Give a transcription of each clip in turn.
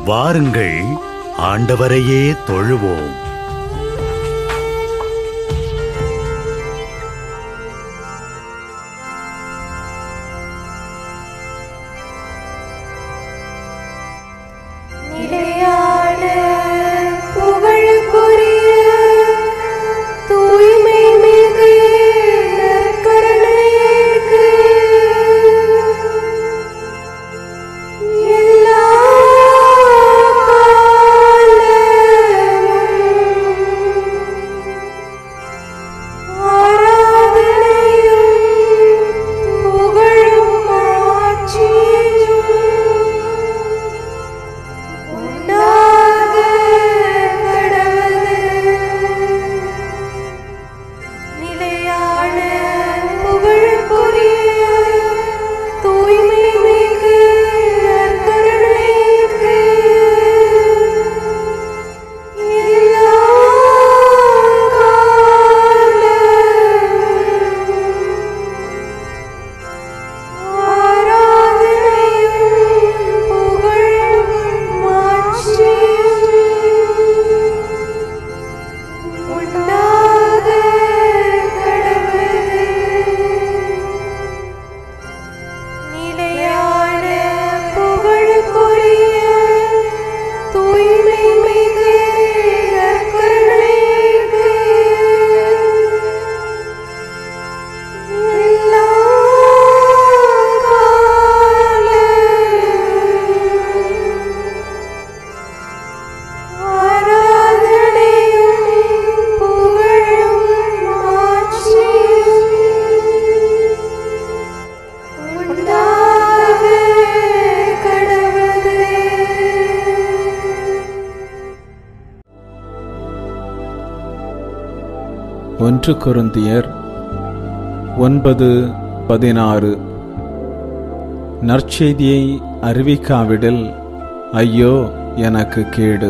வாருங்கள், ஆண்டவரையே தொழுவோம். ஒன்று கொரிந்தியர் 9:16. நற்செய்தியை அறிவிக்காவிடில் ஐயோ எனக்கு கேடு.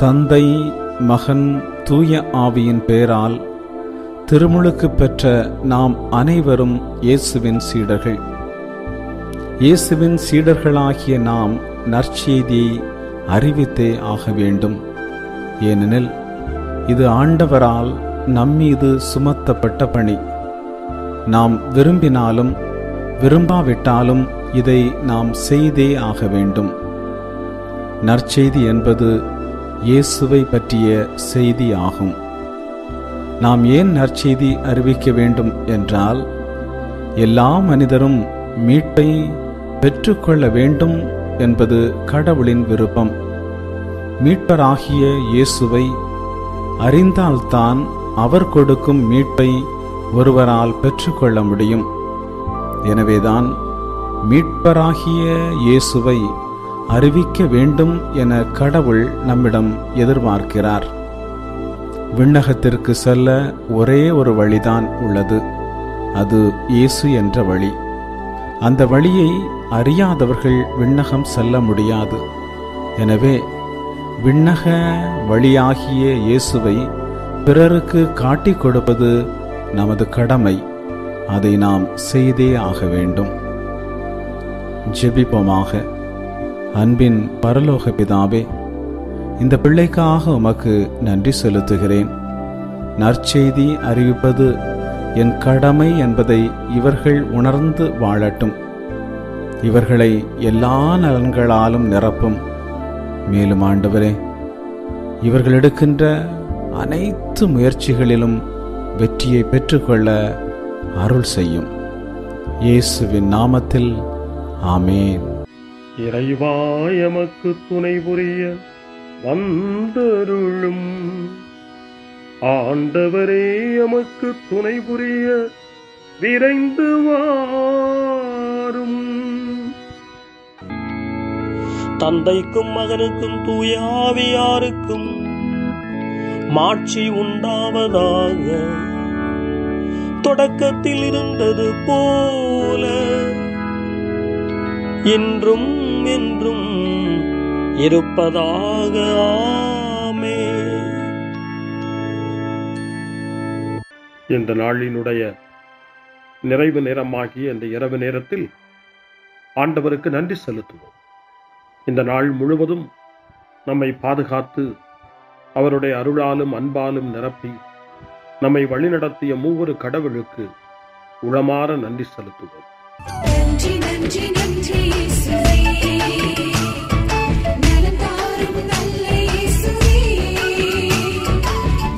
தந்தை, மகன், தூய ஆவியின் பெயரால் திருமுழுக்கு பெற்ற நாம் அனைவரும் இயேசுவின் சீடர்கள். இயேசுவின் சீடர்களாகிய நாம் நற்செய்தியை அறிவித்தே ஆக வேண்டும். ஏனெனில் இது ஆண்டவரால் நம்மீது சுமத்தப்பட்ட பணி. நாம் விரும்பினாலும் விரும்பாவிட்டாலும் இதை நாம் செய்தே ஆக வேண்டும். நற்செய்தி என்பது இயேசுவை பற்றிய செய்தி ஆகும். நாம் ஏன் நற்செய்தி அறிவிக்க வேண்டும் என்றால், எல்லா மனிதரும் மீட்பை பெற்றுக்கொள்ள வேண்டும் என்பது கடவுளின் விருப்பம். மீட்பராகிய இயேசுவை அறிந்தால்தான் அவர் கொடுக்கும் மீட்பை ஒருவரால் பெற்றுக்கொள்ள முடியும். எனவேதான் மீட்பராகிய இயேசுவை அறிவிக்க வேண்டும் என கடவுள் நம்மிடம் எதிர்பார்க்கிறார். விண்ணகத்திற்கு செல்ல ஒரே ஒரு வழிதான் உள்ளது, அது இயேசு என்ற வழி. அந்த வழியை அறியாதவர்கள் விண்ணகம் செல்ல முடியாது. எனவே விண்ணக வழியாகிய இயேசுவை பிறருக்கு காட்டிக் கொடுப்பது நமது கடமை. அதை நாம் செய்தே ஆக வேண்டும். ஜெபிப்போமாக. அன்பின் பரலோக பிதாவே, இந்த பிள்ளைக்காக உமக்கு நன்றி செலுத்துகிறேன். நற்செய்தி அறிவிப்பது என் கடமை என்பதை இவர்கள் உணர்ந்து வாழட்டும். இவர்களை எல்லா நலன்களாலும் நிரப்பும். மேலும் ஆண்டவரே, இவர்கள் எடுக்கின்ற அனைத்து முயற்சிகளிலும் வெற்றியை பெற்றுக்கொள்ள அருள் செய்யும். இயேசுவின் நாமத்தில் ஆமேன். இறைவா எமக்கு துணை புரிய வந்தருளும். ஆண்டவரே எமக்கு துணை புரிய விரைந்து வாரும். தந்தைக்கும் மகனுக்கும் தூய ஆவியாருக்கும் மாட்சி உண்டாவதாக. தொடக்கத்தில் இருந்தது போல இன்றும் என்றும் இருப்பதாக. ஆமென். இந்த நாளினுடைய நிறைவு நேரமாகிய இந்த இரவு நேரத்தில் ஆண்டவருக்கு நன்றி செலுத்துவோம். இந்த நாள் முழுவதும் நம்மை பாதுகாத்து அவருடைய அருளாலும் அன்பாலும் நிரப்பி நம்மை வழிநடத்திய மூவொரு கடவுளுக்கு உளமாற நன்றி செலுத்துவோம். நன்றி நன்றி நன்றி இயேசுவே, நலம் தாரும் நல்ல இயேசுவே.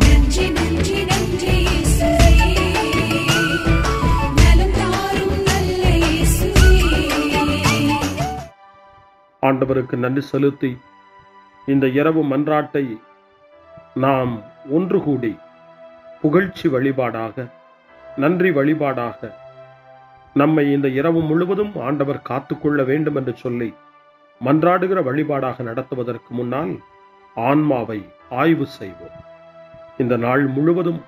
நன்றி நன்றி நன்றி இயேசுவே, நலம் தாரும் நல்ல இயேசுவே. ஆண்டவருக்கு நன்றி செலுத்தி இந்த இரவு மன்றாட்டை நாம் ஒன்று கூடி புகழ்ச்சி வழிபாடாக, நன்றி வழிபாடாக நம்மை இந்த இரவு முழுவதும் ஆண்டவர் காத்துக்கொள்ள வேண்டும் என்று சொல்லி மன்றாடுகிற வழிபாடாக நடத்துவதற்கு முன்னால் ஆன்மாவை ஆய்வு செய்வோம். இந்த நாள் முழுவதும்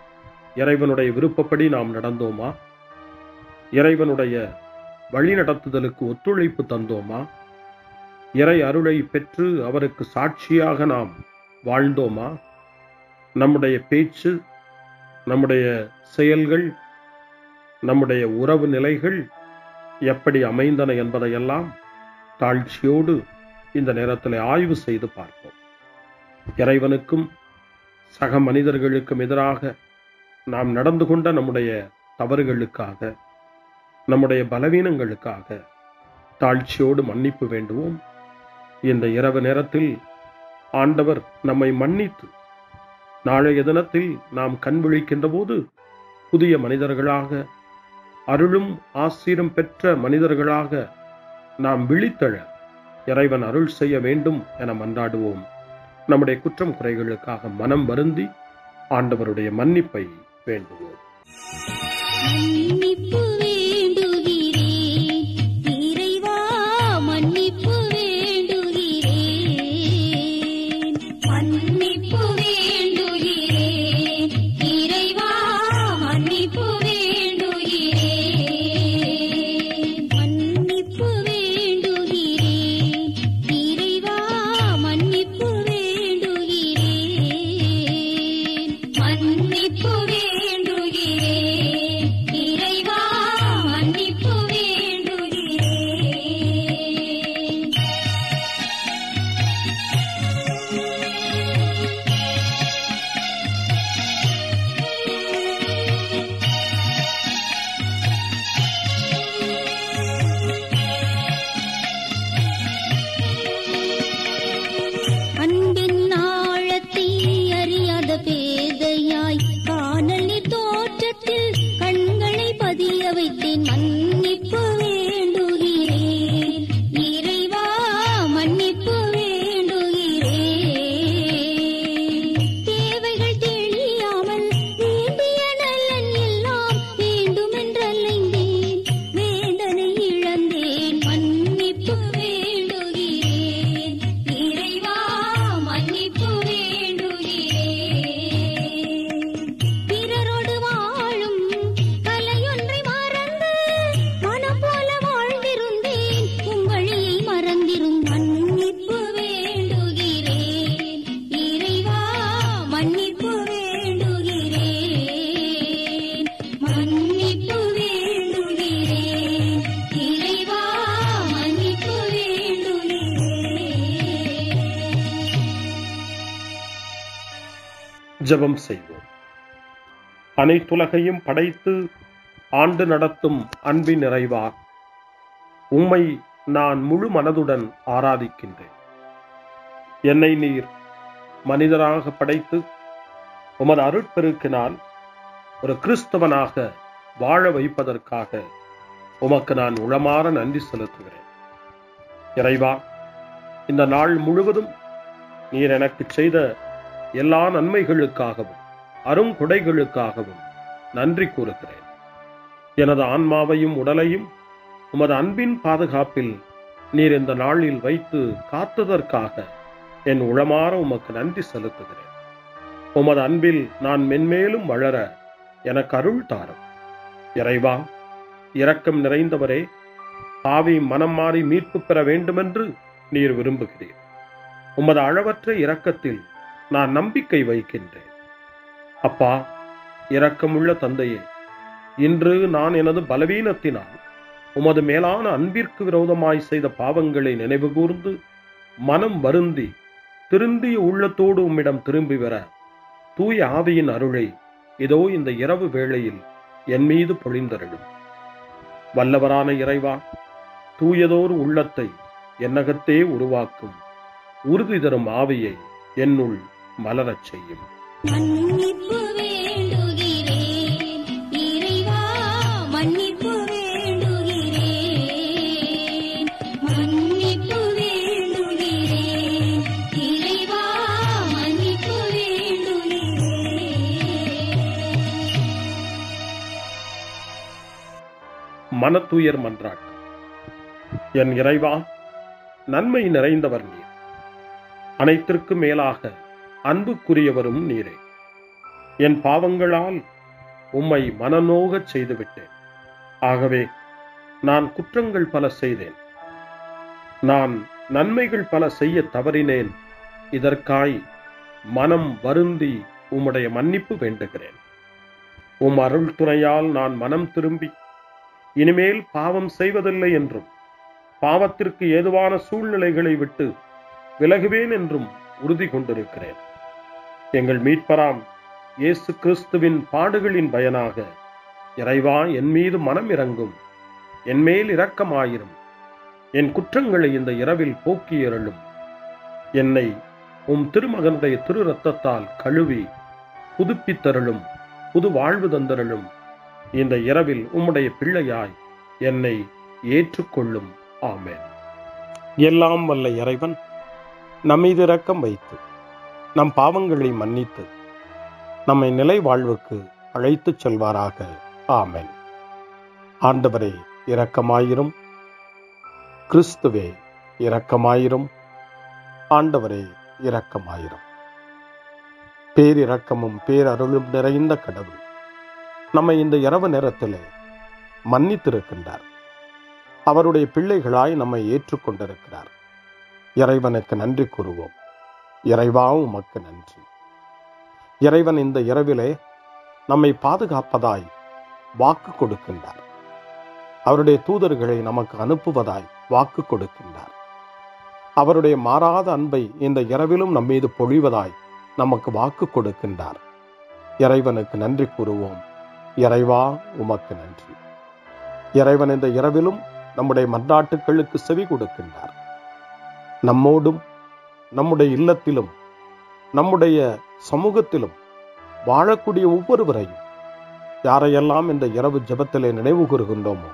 இறைவனுடைய விருப்பப்படி நாம் நடந்தோமா? இறைவனுடைய வழிநடத்துதலுக்கு ஒத்துழைப்பு தந்தோமா? இறை அருளை பெற்று அவருக்கு சாட்சியாக நாம் வாழ்ந்தோமா? நம்முடைய பேச்சு, நம்முடைய செயல்கள், நம்முடைய உறவு நிலைகள் எப்படி அமைந்தன என்பதையெல்லாம் தாழ்ச்சியோடு இந்த நேரத்தில் ஆய்வு செய்து பார்ப்போம். இறைவனுக்கும் சக மனிதர்களுக்கும் எதிராக நாம் நடந்து கொண்ட நம்முடைய தவறுகளுக்காக, நம்முடைய பலவீனங்களுக்காக தாழ்ச்சியோடு மன்னிப்பு வேண்டுவோம். இந்த இரவு நேரத்தில் ஆண்டவர் நம்மை மன்னித்து நாளைய தினத்தில் நாம் கண் விழிக்கின்ற போது புதிய மனிதர்களாக, அருளும் ஆசீரும் பெற்ற மனிதர்களாக நாம் விழித்தெழ இறைவன் அருள் செய்ய வேண்டும் என மன்றாடுவோம். நம்முடைய குற்றம் குறைகளுக்காக மனம் வருந்தி ஆண்டவருடைய மன்னிப்பை வேண்டுவோம். மன்னிப்பு வேண்டுகிறேன் இறைவா, மன்னிப்பு வேண்டுகிறேன். மன்னிப்பு வேண்டுகிறேன் இறைவா, மன்னிப்பு வேண்டுகிறேன். மன்னிப்பு வேண்டுகிறேன் இறைவா, மன்னிப்பு வேண்டுகிறேன். மன்னிப்பு வேண்டுகிறேன் இறைவா, மன்னிப்பு வேண்டுகிறேன். அன்பின் ஆழத்தை அறியாத பேதையாய் காணல் நீர் தோற்றத்தில் கண்களை பதிய வைத்தேன். மன்னிப்பு வேண்டுகிறேன் இறைவா, மன்னிப்பு வேண்டுகிறேன். தேவைகள் தெளியாமல் வேண்டிய நலன் எல்லாம் வேண்டுமென்றலைந்தேன், வேதனை இழந்தேன். மன்னிப்பு வேண்டுகிறேன் இறைவா, மன்னிப்பு வேண்டுகிறேன். பிறரோடு வாழும் கலையொன்றை மறந்து மனம் போல வாழ்ந்திருந்தேன், உம் வழியை மறந்திரும். மன்னிப்பு வேண்டுகிறேன் இறைவா, மன்னிப்பு வேண்டுகிறேன். மன்னிப்பு வேண்டுகிறேன் இறைவா, மன்னிப்பு வேண்டுகிறேன். ஜெபம் செய்வோம். அனைத்துலகையும் படைத்து ஆண்டு நடத்தும் அன்பின் நிறைவா, உம்மை நான் முழு மனதுடன் ஆராதிக்கின்றேன். என்னை நீர் மனிதராக படைத்து உமது அருட்பெருக்கினால் ஒரு கிறிஸ்தவனாக வாழ வைப்பதற்காக உமக்கு நான் உளமாற நன்றி செலுத்துகிறேன். இறைவா, இந்த நாள் முழுவதும் நீர் எனக்கு செய்த எல்லா நன்மைகளுக்காகவும் அருங்கொடைகளுக்காகவும் நன்றி கூறுகிறேன். எனது ஆன்மாவையும் உடலையும் உமது அன்பின் பாதுகாப்பில் நீர் இந்த நாளில் வைத்து காத்ததற்காக என் உளமாற உமக்கு நன்றி செலுத்துகிறேன். உமது அன்பில் நான் மென்மேலும் வளர எனக்கு அருள் தாரும். இறைவா, இரக்கம் நிறைந்தவரே, பாவி மனம் மாறி மீட்பு பெற வேண்டுமென்று நீர் விரும்புகிறீர். உமது அளவற்ற இரக்கத்தில் நான் நம்பிக்கை வைக்கின்றேன். அப்பா, இரக்கமுள்ள தந்தையே, இன்று நான் எனது பலவீனத்தினால் உமது மேலான அன்பிற்கு விரோதமாய் செய்த பாவங்களை நினைவு கூர்ந்து மனம் வருந்தி திருந்திய உள்ளத்தோடு உம்மிடம் திரும்பி வர தூய ஆவியின் அருளை இதோ இந்த இரவு வேளையில் என் மீது பொழிந்தருளும். வல்லவரான இறைவா, தூயதோர் உள்ளத்தை என்னகத்தே உருவாக்கும் உறுதி தரும் ஆவியை என்னுள் மலரச் செய்யும். மன்னிப்பு வேண்டுகிறேன் இறைவா, மன்னிப்பு வேண்டுகிறேன், மன்னிப்பு வேண்டுகிறேன் இறைவா, மன்னிப்பு வேண்டுகிறேன். மனத்துயர் மன்றாட்டு. என் இறைவா, நன்மை நிறைந்தவர் நீர், அனைத்திற்கும் மேலாக அன்புக்குரியவரும் நீரே. என் பாவங்களால் உம்மை மனநோகச் செய்துவிட்டேன். ஆகவே நான் குற்றங்கள் பல செய்தேன், நான் நன்மைகள் பல செய்ய தவறினேன். இதற்காய் மனம் வருந்தி உம்முடைய மன்னிப்பு வேண்டுகிறேன். உம் அருள் துணையால் நான் மனம் திரும்பி இனிமேல் பாவம் செய்வதில்லை என்றும் பாவத்திற்கு ஏதுவான சூழ்நிலைகளை விட்டு விலகுவேன் என்றும் உறுதி கொண்டிருக்கிறேன். எங்கள் மீட்பராம் இயேசு கிறிஸ்துவின் பாடுகளின் பயனாக இறைவா, என் மீது மனம் இறங்கும், என் மேல் இரக்கமாயிரும். என் குற்றங்களை இந்த இரவில் போக்கியருளும். என்னை உம் திருமகனுடைய திரு இரத்தத்தால் கழுவி புதுப்பித்தருளும், புது வாழ்வு தந்தருளும். இந்த இரவில் உம்முடைய பிள்ளையாய் என்னை ஏற்றுக்கொள்ளும். ஆமென். எல்லாம் வல்ல இறைவன் நம்மீது இரக்கம் வைத்து நம் பாவங்களை மன்னித்து நம்மை நிலை வாழ்வுக்கு அழைத்துச் செல்வாராக. ஆமென். ஆண்டவரே இரக்கமாயிரும். கிறிஸ்துவே இரக்கமாயிரும். ஆண்டவரே இரக்கமாயிரும். பேரிரக்கமும் பேரருளும் நிறைந்த கடவுள் நம்மை இந்த இரவு நேரத்திலே மன்னித்திருக்கின்றார். அவருடைய பிள்ளைகளாய் நம்மை ஏற்றுக்கொண்டிருக்கிறார். இறைவனுக்கு நன்றி கூறுவோம். இறைவா, உமக்கு நன்றி. இறைவன் இந்த இரவிலே நம்மை பாதுகாப்பதாய் வாக்கு கொடுக்கின்றார். அவருடைய தூதர்களை நமக்கு அனுப்புவதாய் வாக்கு கொடுக்கின்றார். அவருடைய மாறாத அன்பை இந்த இரவிலும் நம்மீது பொழிவதாய் நமக்கு வாக்கு கொடுக்கின்றார். இறைவனுக்கு நன்றி கூறுவோம். இறைவா, உமக்கு நன்றி. இறைவன் இந்த இரவிலும் நம்முடைய மன்றாட்டுக்களுக்கு செவி கொடுக்கின்றார். நம்மோடும் நம்முடைய இல்லத்திலும் நம்முடைய சமூகத்திலும் வாழக்கூடிய ஒவ்வொருவரையும், யாரையெல்லாம் இந்த இரவு ஜெபத்திலே நினைவு கூறுகின்றோமோ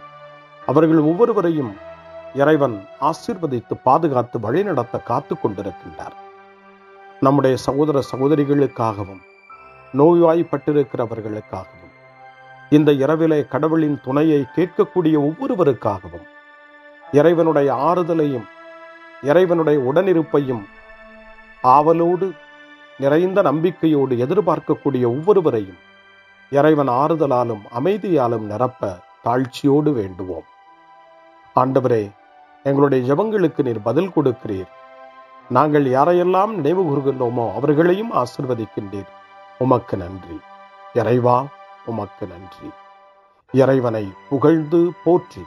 அவர்கள் ஒவ்வொருவரையும் இறைவன் ஆசீர்வதித்து பாதுகாத்து வழிநடத்த காத்து கொண்டிருக்கின்றார். நம்முடைய சகோதர சகோதரிகளுக்காகவும் நோய்வாய்ப்பட்டிருக்கிறவர்களுக்காகவும் இந்த இரவிலே கடவுளின் துணையை கேட்கக்கூடிய ஒவ்வொருவருக்காகவும் இறைவனுடைய ஆறுதலையும் இறைவனுடைய உடனிருப்பையும் ஆவலோடு நிறைந்த நம்பிக்கையோடு எதிர்பார்க்கக்கூடிய ஒவ்வொருவரையும் இறைவன் ஆறுதலாலும் அமைதியாலும் நிரப்ப தாழ்ச்சியோடு வேண்டுவோம். ஆண்டவரே, எங்களுடைய ஜெபங்களுக்கு நீர் பதில் கொடுக்கிறீர். நாங்கள் யாரையெல்லாம் நினைவு கூறுகின்றோமோ அவர்களையும் ஆசீர்வதிக்கின்றீர். உமக்கு நன்றி. இறைவா, உமக்கு நன்றி. இறைவனை புகழ்ந்து போற்றி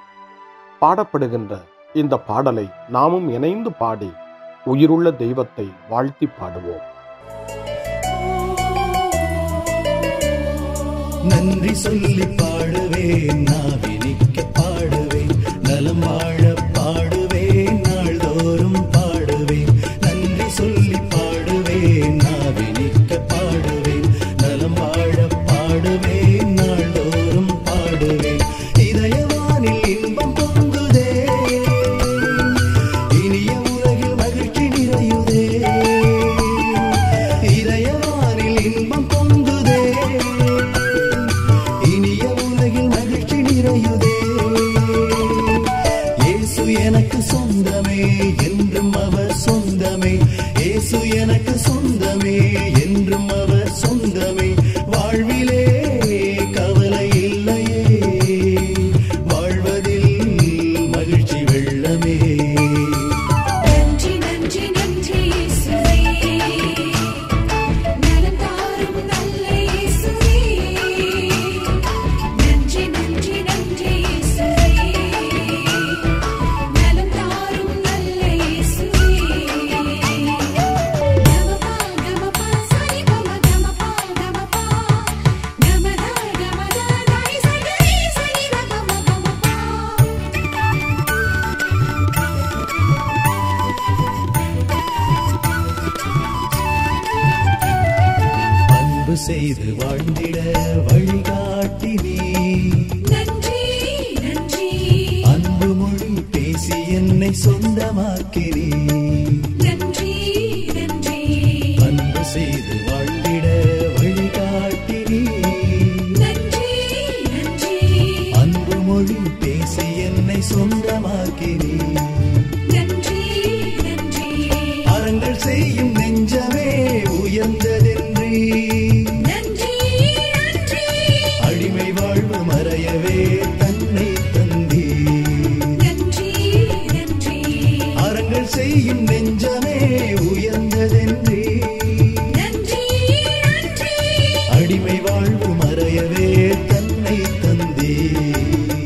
பாடப்படுகின்ற இந்த பாடலை நாமும் இணைந்து பாடி உயிருள்ள தெய்வத்தை வாழ்த்தி பாடுவோம். நன்றி சொல்லி பாடுவேன், நாவினிக்க பாடுவேன், நலம் வாழ பாடுவேன், நாள்தோறும் பாடுவேன். நன்றி சொல்லி பாடுவேன், நாவினிக்க பாடுவேன், நலம் வாழ பாடுவேன், நாள்தோறும் பாடுவேன். இதயவானில் இன்பம் பொங்குதே, இனிய உலகில் மகிழ்ச்சி நிறையுதே. இதயவானில் இன்பம் பொங்குதே, இனிய உலகில் மகிழ்ச்சி நிறையுதே. இயேசு எனக்கு சொந்தமே, என்றும் அவர் சொந்தமே. இயேசு எனக்கு சொந்தமே, என்றும் அவர் சொந்தமே. வாழ்விலே கவலை இல்லையே, வாழ்வதில் மகிழ்ச்சி வெள்ளமே. நன்றி நன்றி நன்றி இயேசுவே, நலம் தாரும் நல்ல இயேசுவே. நன்றி நன்றி நன்றி இயேசுவே, நலம் தாரும் நல்ல இயேசுவே. செய்து வாழ்ந்திட வழிகாட்டினே. நன்றி நன்றி அன்பு மொழி பேசி என்னை சொந்தமாக்கினே. நன்றி நன்றி அன்பு செய்து வாழ்ந்திட வழிகாட்டினே. நன்றி நன்றி அன்பு மொழி பேசி என்னை சொந்தமாக்கினே. நன்றி நன்றி அறங்கள் செய்யும் நெஞ்சமே உயர்ந்ததென்றே. நன்றி நன்றி அடிமை வாழ்வு மறையவே தன்னை தந்தே. நன்றி நன்றி அறங்கள் செய்யும் நெஞ்சமே உயர்ந்ததென்றே. நன்றி நன்றி அடிமை வாழ்வு மறையவே தன்னை தந்தே.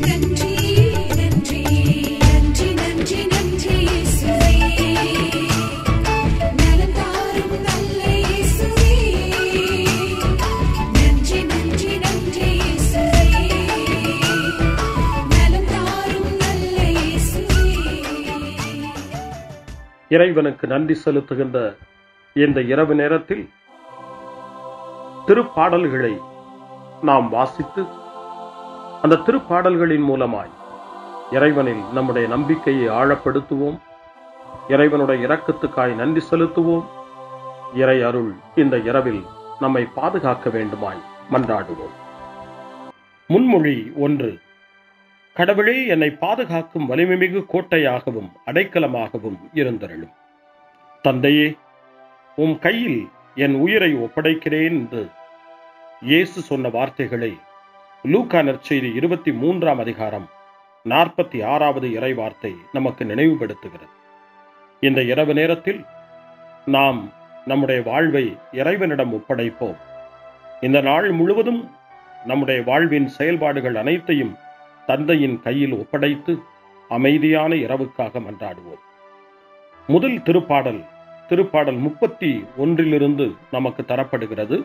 நன்றி நன்றி நன்றி நன்றி நன்றி இயேசுவே நலம் தாரும் நல்ல இயேசுவே நன்றி நன்றி நன்றி இயேசுவே நலம் தாரும் நல்ல இயேசுவே. இறைவனுக்கு நன்றி செலுத்துகின்ற இந்த இரவு நேரத்தில் திருப்பாடல்களை நாம் வாசித்து அந்த திருப்பாடல்களின் மூலமாய் இறைவனில் நம்முடைய நம்பிக்கையை ஆழப்படுத்துவோம். இறைவனுடைய இரக்கத்துக்காய் நன்றி செலுத்துவோம். இறை அருள் இந்த இரவில் நம்மை பாதுகாக்க வேண்டுமாய் மன்றாடுவோம். முன்மொழி 1. கடவுளே, என்னை பாதுகாக்கும் வலிமைமிகு கோட்டையாகவும் அடைக்கலமாகவும் இருந்தருளும். தந்தையே, உம் கையில் என் உயிரை ஒப்படைக்கிறேன் என்று இயேசு சொன்ன வார்த்தைகளை லூக்கா நற்செய்தி 23ஆம் அதிகாரம் 46வது இறை வார்த்தை நமக்கு நினைவுபடுத்துகிறது. இந்த இரவு நேரத்தில் நாம் நம்முடைய வாழ்வை இறைவனிடம் ஒப்படைப்போம். இந்த நாள் முழுவதும் நம்முடைய வாழ்வின் செயல்பாடுகள் அனைத்தையும் தந்தையின் கையில் ஒப்படைத்து அமைதியான இரவுக்காக மன்றாடுவோம். முதல் திருப்பாடல் 31 நமக்கு தரப்படுகிறது.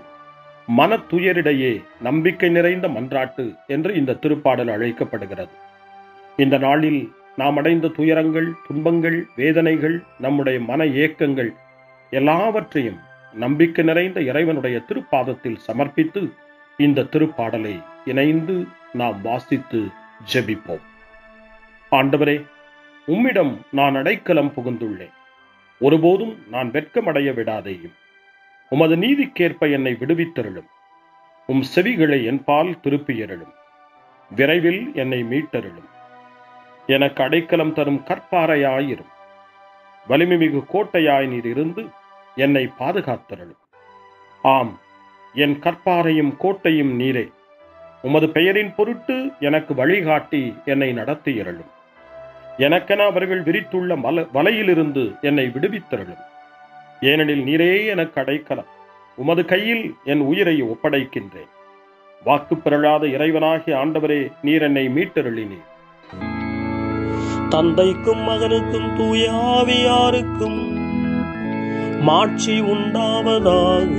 மன துயரிடையே நம்பிக்கை நிறைந்த மன்றாட்டு என்று இந்த திருப்பாடல் அழைக்கப்படுகிறது. இந்த நாளில் நாம் அடைந்த துயரங்கள், துன்பங்கள், வேதனைகள், நம்முடைய மன ஏக்கங்கள் எல்லாவற்றையும் நம்பிக்கை நிறைந்த இறைவனுடைய திருப்பாதத்தில் சமர்ப்பித்து இந்த திருப்பாடலை இணைந்து நாம் வாசித்து ஜெபிப்போம். ஆண்டவரே, உம்மிடம் நான் அடைக்கலம் புகுந்துள்ளேன். ஒருபோதும் நான் வெட்கமடைய விடாதேயும். உமது நீதிக்கேற்ப என்னை விடுவித்தருளும். உம் செவிகளை என்பால் திருப்பியருளும். விரைவில் என்னை மீட்டருளும். எனக்கு அடைக்கலம் தரும் கற்பாறையாயிரும். வலிமைமிகு கோட்டையாய் நீர் இருந்து என்னை பாதுகாத்தருளும். ஆம், என் கற்பாறையும் கோட்டையும் நீரே. உமது பெயரின் பொருட்டு எனக்கு வழிகாட்டி என்னை நடத்தியருளும். எனக்கென அவர்கள் விரித்துள்ள வலையிலிருந்து என்னை விடுவித்தருளும். ஏனெனில் நீரே எனக்கு அடைக்கலம். உமது கையில் என் உயிரை ஒப்படைக்கின்றேன். வாக்கு பெறலாத இறைவனாகிய ஆண்டவரே, நீர் என்னை மீட்டருளினீர். தந்தைக்கும் மகனுக்கும் தூய ஆவியாருக்கும் மாட்சி உண்டாவதாக.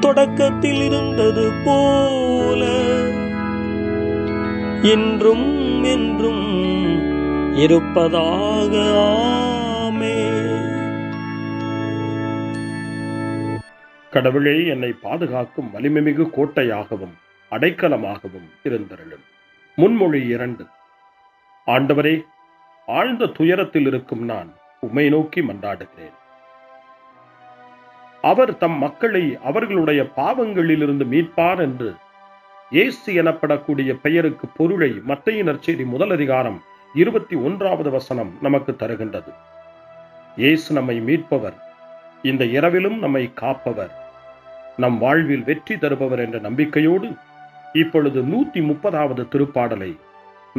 தொடக்கத்தில் இருந்தது போல இன்றும் என்றும் இருப்பதாக. ஆமென். கடவுளே, என்னை பாதுகாக்கும் வலிமைமிகு கோட்டையாகவும் அடைக்கலமாகவும் இருந்தருளும். முன்மொழி 2. ஆண்டவரே, ஆழ்ந்த துயரத்தில் இருக்கும் நான் உம்மை நோக்கி மன்றாடுகிறேன். அவர் தம் மக்களை அவர்களுடைய பாவங்களிலிருந்து மீட்பார் என்று இயேசு எனப்படக்கூடிய பெயருக்கு பொருளை மத்தேயு நற்செய்தி 1 அதிகாரம் 21வது வசனம் நமக்கு தருகின்றது. இயேசு நம்மை மீட்பவர், இந்த இரவிலும் நம்மை காப்பவர், நம் வாழ்வில் வெற்றி தருபவர் என்ற நம்பிக்கையோடு இப்பொழுது 130வது திருப்பாடலை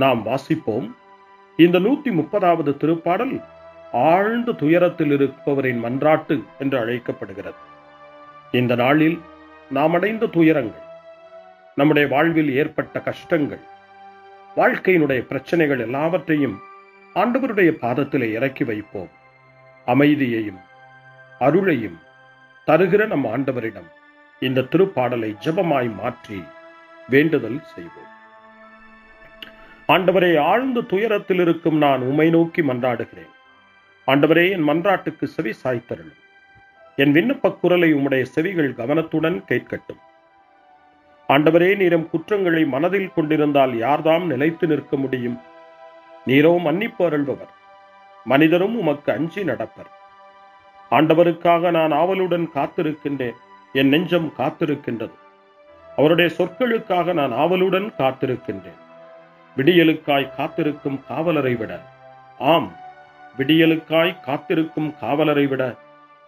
நாம் வாசிப்போம். இந்த 130வது திருப்பாடல் ஆழ்ந்த துயரத்தில் இருப்பவரின் மன்றாட்டு என்று அழைக்கப்படுகிறது. இந்த நாளில் நாம் அடைந்த துயரங்கள், நம்முடைய வாழ்வில் ஏற்பட்ட கஷ்டங்கள், வாழ்க்கையினுடைய பிரச்சனைகள் எல்லாவற்றையும் ஆண்டவருடைய பாதத்திலே இறக்கி வைப்போம். அமைதியையும் அருளையும் தருகிற நம் ஆண்டவரிடம் இந்த திருப்பாடலை ஜெபமாய் மாற்றி வேண்டுதல் செய்வோம். ஆண்டவரே, ஆழ்ந்த துயரத்தில் இருக்கும் நான் உம்மை நோக்கி மன்றாடுகிறேன். ஆண்டவரே, என் மன்றாட்டுக்கு செவி சாய்த்தருளும். என் விண்ணப்பக் குரலை உம்முடைய செவிகள் கவனத்துடன் கேட்கட்டும். ஆண்டவரே, நீரும் குற்றங்களை மனதில் கொண்டிருந்தால் யார்தாம் நிலைத்து நிற்க முடியும்? நீரோ மன்னிப்பு அருள்பவர், மனிதரும் உமக்கு அஞ்சி நடப்பர். ஆண்டவருக்காக நான் ஆவலுடன் காத்திருக்கின்றேன், என் நெஞ்சம் காத்திருக்கின்றது. அவருடைய சொற்களுக்காக நான் ஆவலுடன் காத்திருக்கின்றேன். விடியலுக்காய் காத்திருக்கும் காவலரை விட, ஆம், விடியலுக்காய் காத்திருக்கும் காவலரை விட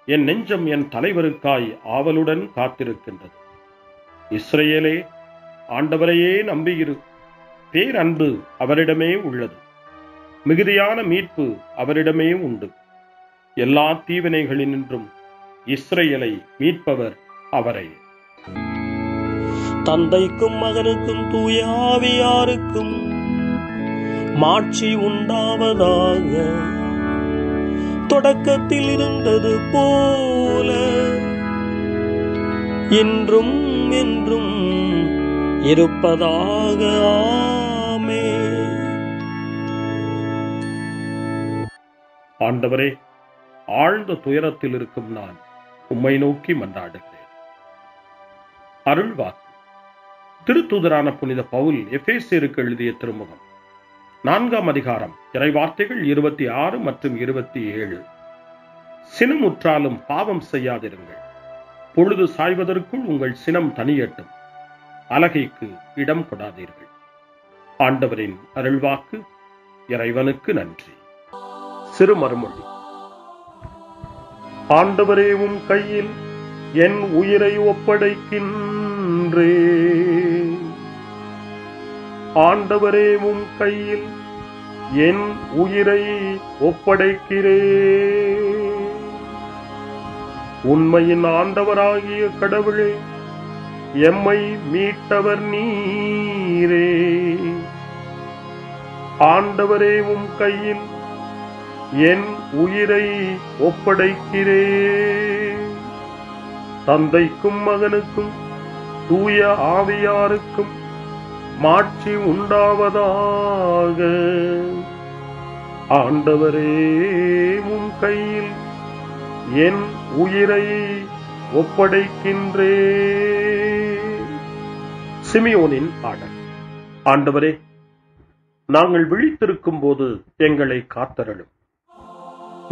என் நெஞ்சம் என் தலைவருக்காய் ஆவலுடன் காத்திருக்கின்றது. இஸ்ரவேலே, ஆண்டவரையே நம்பியிரு. பேரன்பு அவரிடமே உள்ளது, மிகுதியான மீட்பு அவரிடமே உண்டு. எல்லா தீவினைகளினின்றும் இஸ்ரவேலை மீட்பவர் அவரே. தந்தைக்கும் மகனுக்கும் தூய ஆவியாருக்கும் மாட்சி உண்டாவதாக. தொடக்கத்தில் இருந்தது போல இன்றும் என்றும் இருப்பதாக. ஆமென். ஆண்டவரே, ஆழ்ந்த துயரத்தில் இருக்கும் நான் உம்மை நோக்கி மன்றாடுகிறேன். அருள்வாக்கு. திருத்தூதரான புனித பவுல் எபேசியருக்கு எழுதிய திருமுகம் 4ஆம் அதிகாரம், இறைவார்த்தைகள் 26 மற்றும் 27. சினமுற்றாலும் பாவம் செய்யாதிருங்கள். பொழுது சாய்வதற்குள் உங்கள் சினம் தனியட்டும். அலகைக்கு இடம் கொடாதீர்கள். ஆண்டவரின் அருள்வாக்கு. இறைவனுக்கு நன்றி. சிறு மறுமொழி. ஆண்டவரே, உம் கையில் என் உயிரை ஒப்படைக்கின்றேன். ஆண்டவரே, உம் கையில் என் உயிரை ஒப்படைக்கிறேன். உண்மையின் ஆண்டவராகிய கடவுளே, எம்மை மீட்டவர் நீரே. ஆண்டவரே, உம் கையில் என் உயிரை ஒப்படைக்கிறேன். தந்தைக்கும் மகனுக்கும் தூய ஆவியாருக்கும் மாட்சி உண்டாவதாக. ஆண்டவரே, உம் கையில் என் உயிரை ஒப்படைக்கின்றேன். சிமியோனின் பாடல். ஆண்டவரே, நாங்கள் விழித்திருக்கும் போது எங்களை காத்தருளும்.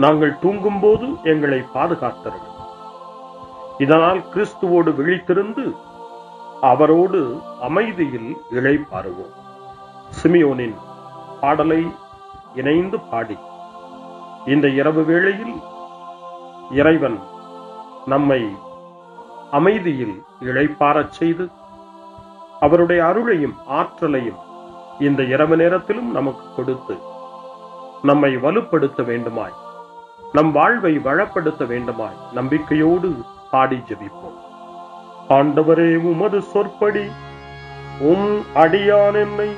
நாங்கள் தூங்கும் போது எங்களை பாதுகாத்தருளும். இதனால் கிறிஸ்துவோடு விழித்திருந்து அவரோடு அமைதியில் இளைப்பாறுவோம். சிமியோனின் பாடலை இணைந்து பாடி இந்த இரவு வேளையில் இறைவன் நம்மை அமைதியில் இளைப்பாறச் செய்து அவருடைய அருளையும் ஆற்றலையும் இந்த இரவு நேரத்திலும் நமக்கு கொடுத்து நம்மை வலுப்படுத்த வேண்டுமாய், நம் வாழ்வை வளப்படுத்த வேண்டுமாய் நம்பிக்கையோடு பாடி ஜெபிப்போம். ஆண்டவரே, உமது சொற்படி உம் அடியான் என்னை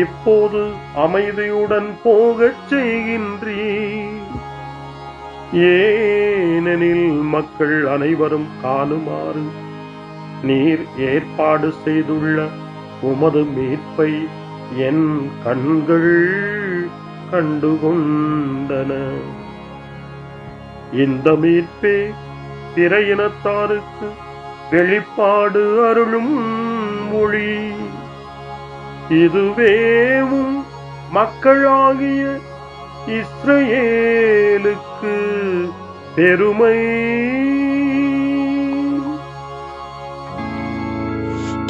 இப்போது அமைதியுடன் போகச் செய்கின்றீர். ஏனெனில் மக்கள் அனைவரும் காணுமாறு நீர் ஏற்பாடு செய்துள்ள உமது மீட்பை என் கண்கள் கண்டுகொண்டன. இந்த மீட்பே பிற இனத்தாருக்கு வெளிப்பாடு அருளும் மொழி. இதுவேவும் மக்களாகிய இஸ்ரவேலுக்கு பெருமை.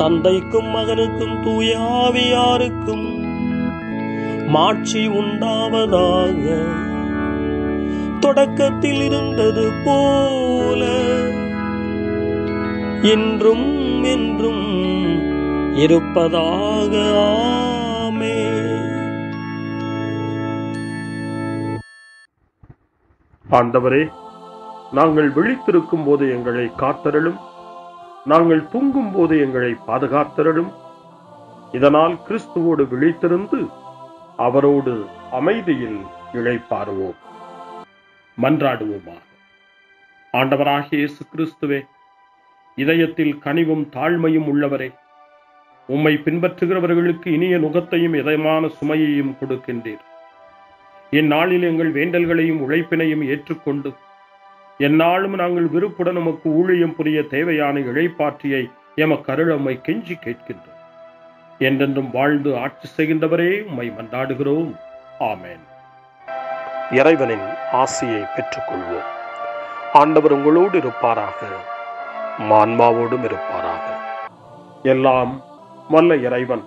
தந்தைக்கும் மகனுக்கும் தூய ஆவியாருக்கும் மாட்சி உண்டாவதாக. தொடக்கத்தில் இருந்தது போல இன்றும் என்றும் இருப்பதாக. ஆமென். ஆண்டவரே, நாங்கள் விழித்திருக்கும் போது எங்களை காத்தருளும். நாங்கள் தூங்கும் போது எங்களை பாதுகாத்தருளும். இதனால் கிறிஸ்துவோடு விழித்திருந்து அவரோடு அமைதியில் இளைப்பாறுவோம். மன்றாடுவோமாக. ஆண்டவராகிய இயேசு கிறிஸ்துவே, இதயத்தில் கனிவும் தாழ்மையும் உள்ளவரே, உம்மை பின்பற்றுகிறவர்களுக்கு இனிய நுகத்தையும் இதயமான சுமையையும் கொடுக்கின்றீர். இந்நாளில் எங்கள் வேண்டல்களையும் உழைப்பினையும் ஏற்றுக்கொண்டு எந்நாளும் நாங்கள் விருப்புடன் உமக்கு ஊழியம் புரிய தேவையான இழைப்பாற்றியை எமக்கு அருளம்மை கெஞ்சி கேட்கின்றோம். என்றென்றும் வாழ்ந்து ஆட்சி செய்கின்றவரே உம்மை மன்றாடுகிறோம். ஆமென். இறைவனின் ஆசியை பெற்றுக்கொள்வோம். ஆண்டவர் உங்களோடு இருப்பாராக, ஆன்மாவோடும் இருப்பாராக. எல்லாம் வல்ல இறைவன்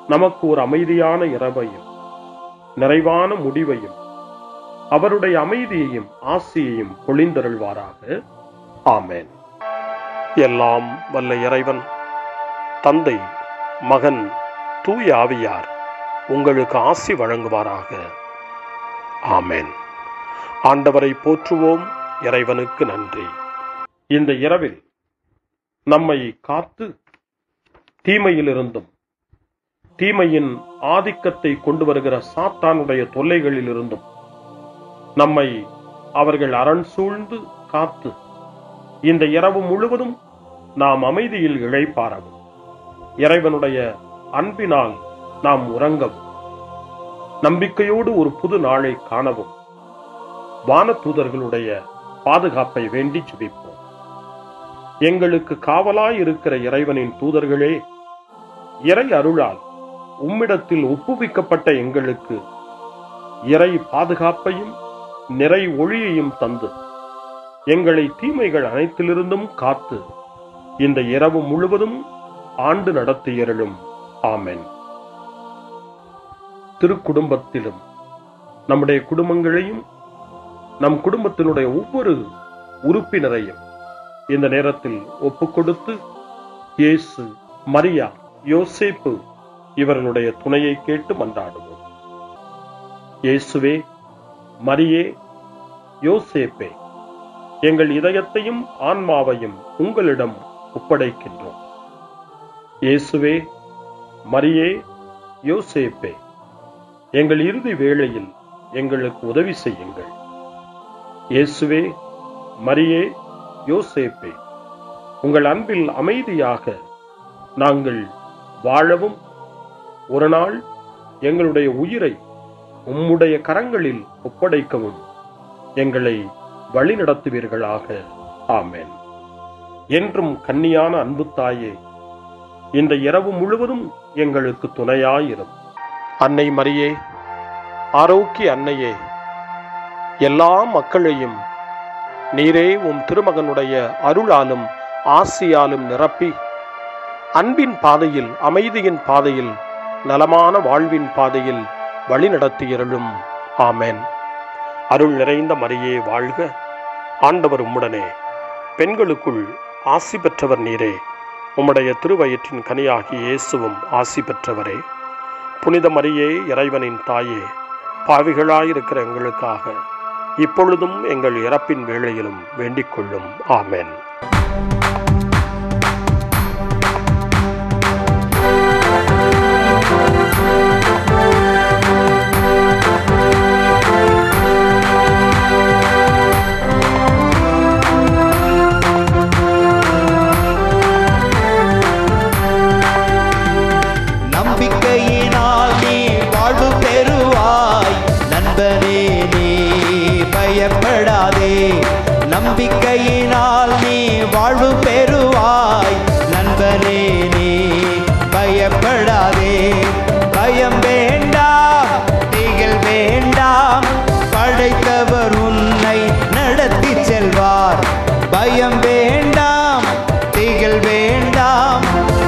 நமக்கு ஒரு அமைதியான இரவையும் நிறைவான முடிவையும் அவருடைய அமைதியையும் ஆசியையும் பொழிந்தருள்வாராக. ஆமென். எல்லாம் வல்ல இறைவன் தந்தை, மகன், தூய ஆவியார் உங்களுக்கு ஆசி வழங்குவாராக. ஆமென். ஆண்டவரை போற்றுவோம். இறைவனுக்கு நன்றி. இந்த இரவில் நம்மை காத்து தீமையிலிருந்தும் தீமையின் ஆதிக்கத்தை கொண்டு வருகிற சாத்தானுடைய தொல்லைகளிலிருந்தும் நம்மை அவர்கள் அரண் சூழ்ந்து காத்து இந்த இரவு முழுவதும் நாம் அமைதியில் இளைப்பாறவும், இறைவனுடைய அன்பினால் நாம் உறங்கவும், நம்பிக்கையோடு ஒரு புது நாளை காணவும் வானதூதர்களுடைய பாதுகாப்பை வேண்டி ஜெபிப்போம். எங்களுக்கு காவலாய் இருக்கிற இறைவனின் தூதர்களே, இறை அருளால் உம்மிடத்தில் ஒப்புவிக்கப்பட்ட எங்களுக்கு இறை பாதுகாப்பையும் நிறை ஒளியையும் தந்து எங்களை தீமைகள் அனைத்திலிருந்தும் காத்து இந்த இரவு முழுவதும் ஆண்டு நடத்தியருளும். ஆமென். திருக்குடும்பத்திலும் நம்முடைய குடும்பங்களையும் நம் குடும்பத்தினுடைய ஒவ்வொரு உறுப்பினரையும் இந்த நேரத்தில் ஒப்புக்கொடுத்து இயேசு, மரியா, யோசேப்பு இவர்களுடைய துணையை கேட்டு மன்றாடுவோம். இயேசுவே, மரியே, யோசேப்பே, எங்கள் இதயத்தையும் ஆன்மாவையும் உங்களிடம் ஒப்படைக்கின்றோம். இயேசுவே, மரியே, யோசேப்பே, எங்கள் இறுதி வேளையில் எங்களுக்கு உதவி செய்யுங்கள். இயேசுவே, மரியே, யோசேப்பே, உங்கள் அன்பில் அமைதியாக நாங்கள் வாழவும் ஒரு நாள் எங்களுடைய உயிரை உம்முடைய கரங்களில் ஒப்படைக்கவும் எங்களை வழிநடத்துவீர்களாக. ஆமென். என்றும் கன்னியான அன்பு தாயே, இந்த இரவு முழுவதும் எங்களுக்கு துணையாயிரும். அன்னை மரியே, ஆரோக்கிய அன்னையே, எல்லா மக்களையும் நீரே உம் திருமகனுடைய அருளாலும் ஆசியாலும் நிரப்பி அன்பின் பாதையில், அமைதியின் பாதையில், நலமான வாழ்வின் பாதையில் வழிநடத்தியருளும். ஆமென். அருள் நிறைந்த மரியே வாழ்க. ஆண்டவர் உம்முடனே, பெண்களுக்குள் ஆசி பெற்றவர் நீரே. உம்முடைய திருவயிற்றின் கனியாகிய இயேசுவும் ஆசி பெற்றவரே. புனித மரியே, இறைவனின் தாயே, பாவிகளாயிருக்கிற எங்களுக்காக இப்பொழுதும் எங்கள் இறப்பின் வேளையிலும் வேண்டிக் கொள்ளும். ஆமென். நம்பிக்கையினால் நீ வாழ்வு பெறுவாய் நண்பனே, நீ பயப்படாதே. நம்பிக்கையினால் நீ வாழ்வு பெறுவாய் நண்பனே, நீ பயப்படாதே. பயம் வேண்டாம், திகில் வேண்டாம், படைத்தவர் உன்னை நடத்தி செல்வார். பயம் வேண்டாம், திகில் வேண்டாம்,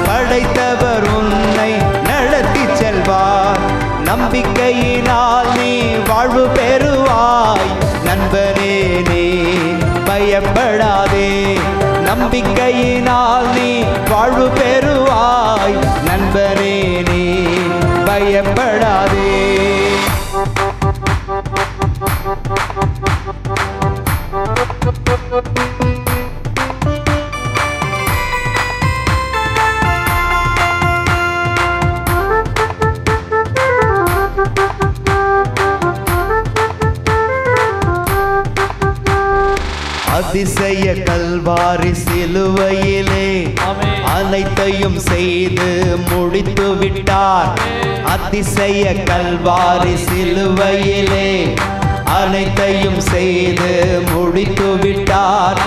படைத்தவர் உன்னை நடத்தி செல்வார். நம்பிக்கையினால் நீ வாழ்வு பெறுவாய் நண்பனே, நீ பயப்படாதே. நம்பிக்கையினால் நீ வாழ்வு பெறுவாய் நண்பனே, நீ பயப்படாதே. அதிசய கல்வாரி சிலுவையிலே அனைத்தையும் செய்து முடித்து விட்டார். அதிசய கல்வாரி சிலுவையிலே அனைத்தையும் செய்து முடித்து விட்டார்.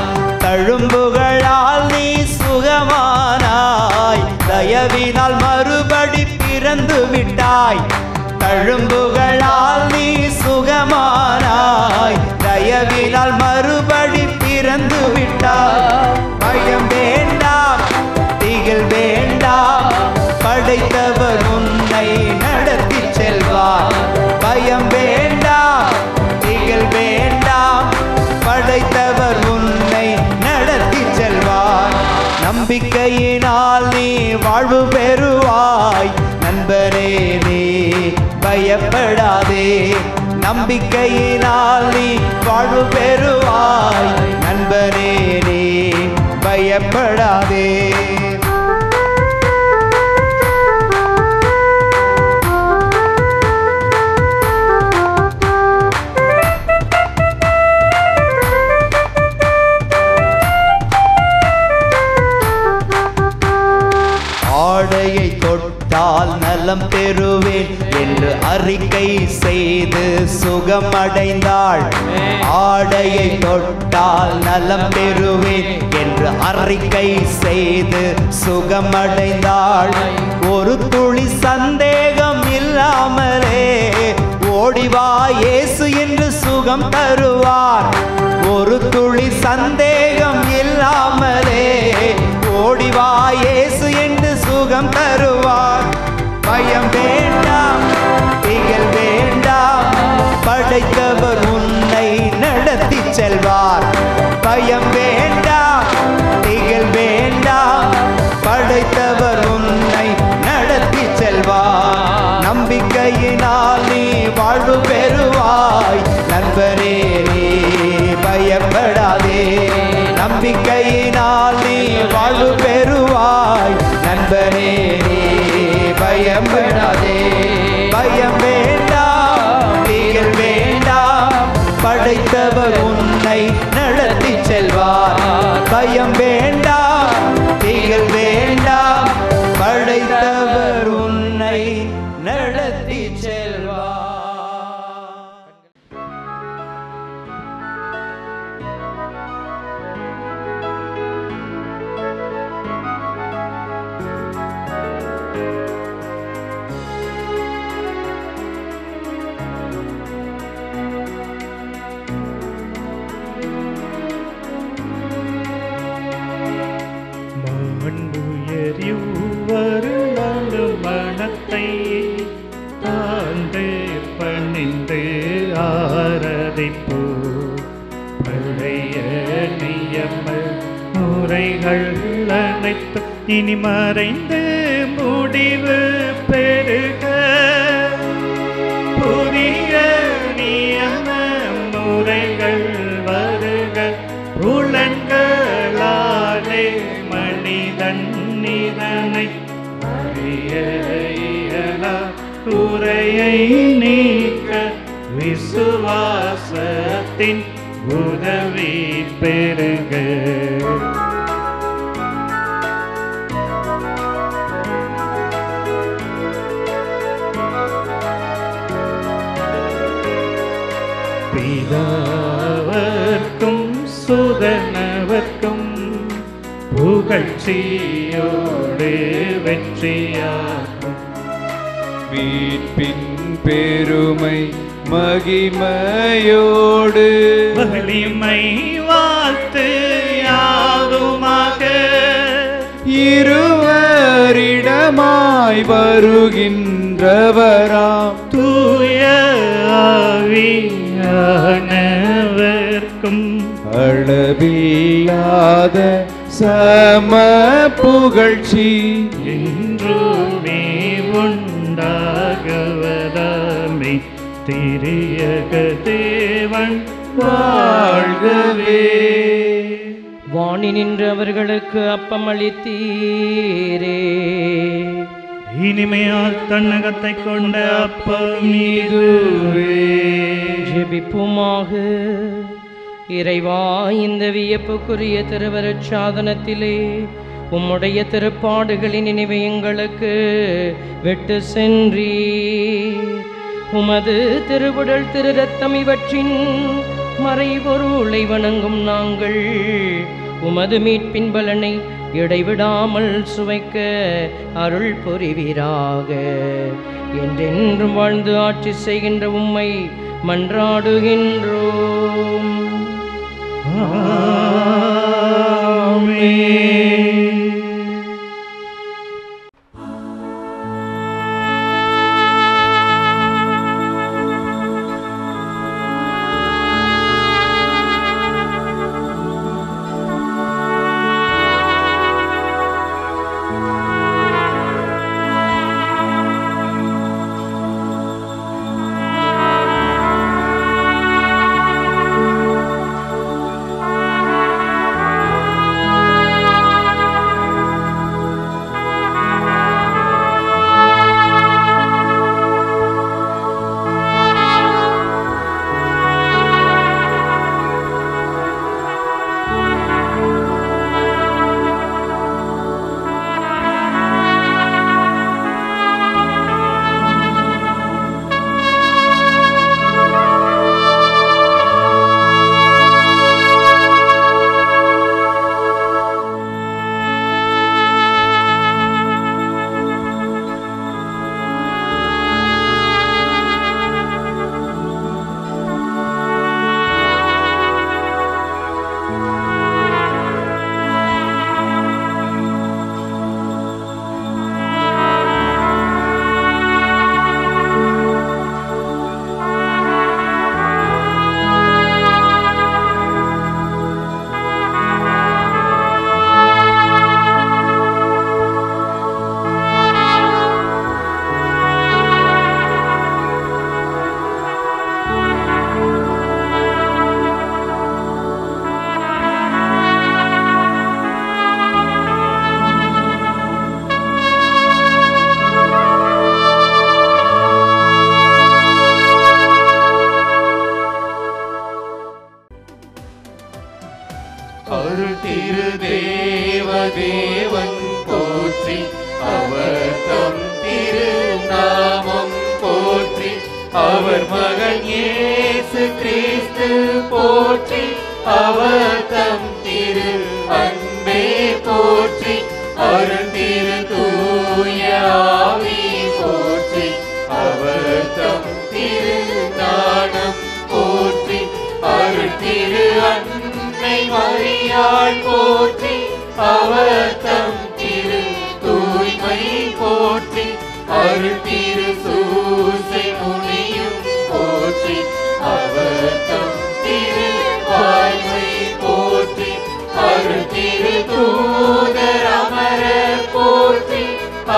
தழும்புகளால் நீ சுகமானாய், தயவினால் மறுபடி பிறந்து விட்டாய். தழும்புகளால் நீ சுகமானாய், தயவினால் மறுபடி பிறந்து விட்டாய். பயம் வேண்டாம், திகில் வேண்டாம், படைத்தவர் உன்னை நடத்தி செல்வார். பயம் வேண்டாம், திகில் வேண்டாம், படைத்தவர் உன்னை நடத்தி செல்வார். நம்பிக்கையினால் நீ வாழ்வு பெறுவாய். நண்பரே நீ பயப்படாதே, நம்பிக்கையினால் நீ வாழ்வு பெறுவாய். நண்பரே நீ பயப்படாதே. ஆடையை தொட்டால் நலம் பெறுவேன் என்று அறிக்கை செய்து சுகமடைந்தாள். ஆடையை தொட்டால் நலம் பெறுவேன் என்று அறிக்கை செய்து சுகமடைந்தாள். ஒரு துளி சந்தேகம் இல்லாமலே ஓடிவா இயேசு என்று சுகம் தருவார். ஒரு துளி சந்தேகம் இல்லாமலே ஓடிவா இயேசு என்று சுகம் தருவார். பயம் வேண்டாம், திகில் வேண்டாம், படைத்தவர் உன்னை நடத்தி செல்வார். பயம் வேண்டாம், திகில் வேண்டாம், படைத்தவர் உன்னை நடத்தி செல்வார். நம்பிக்கையினால் நீ வாழ்வு பெறுவாய். நண்பரே நீ பயப்படாதே, நம்பிக்கையினால் நீ வாழ்வு பெறுவாய். நண்பரே நீ பயப்படாதே. பயம் வேண்டாம், திகில் வேண்டாம், படைத்தவர் உன்னை நடத்தி செல்வார். பயம் வேண்டாம், திகில் வேண்டாம், படைத்தவர் உன்னை நடத்தி செல்வார். மனத்தை தாழ்ந்து பணிந்து ஆராதிப்போ. பழைய நியம முறைகள் அனைத்து இனி மறைந்து முடிவு பெறுக. புதிய நியம முறைகள் வருக. புலன்களாலே மனிதன் இதனை அறிய இயலா. குறையை நீக்க விசுவாசத்தின் உதவி பெறுக. பிதாவர்க்கும் சுதனவர்க்கும் புகழ்ச்சியோடு வெற்றியாகும். மீட்பின் பெருமை மகிமையோடு வலிமை வாழ்த்து யாதுமாக. இருவரிடமாய் வருகின்றவராம் தூய ஆவியானவர்க்கும் அளவில்லாத சம புகழ்ச்சி என்றுமே உண்டாகவதாமே. திரியக தேவன் வாழ்கவே. வாணி நின்று அவர்களுக்கு அப்பம் அளித்தீரே. இனிமையால் தன்னகத்தை கொண்ட அப்பம் இதுவே. ஜெபிப்புமாக. இறைவா, இந்த வியப்புக்குரிய திருவருட் சாதனத்திலே உம்முடைய திருப்பாடுகளின் நினைவை எங்களுக்கு விட்டு சென்றீர். உமது திருவுடல் திரு ரத்தம் இவற்றின் மறைபொருளை வணங்கும் நாங்கள் உமது மீட்பின் பலனை இடைவிடாமல் சுவைக்க அருள் புரிவீராக. என்றென்றும் வாழ்ந்து ஆட்சி செய்கின்ற உம்மை மன்றாடுகின்றோம். அருள் திரு தேவன் போற்றி, அவர் தம் திரு நாமம் போற்றி, அவர் மகன் இயேசு கிறிஸ்து போற்றி, அவர் தம் திரு அன்பே போற்றி, அருள் திரு தூய ஆவி போற்றி, அவர் தம் திரு ஞானம் போற்றி, அருள் திரு அன்னை மரியாள் போற்றி, அவர் தம் திரு தூய்மை போற்றி, அருள் திரு சூசை முனியும் போற்றி, அவர் தம் திரு வாய்மை போற்றி, அருள் திரு தூதர் அமரர் போற்றி,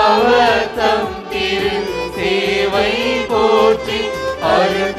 அவர் தம் திரு சேவை போற்றி, அருள்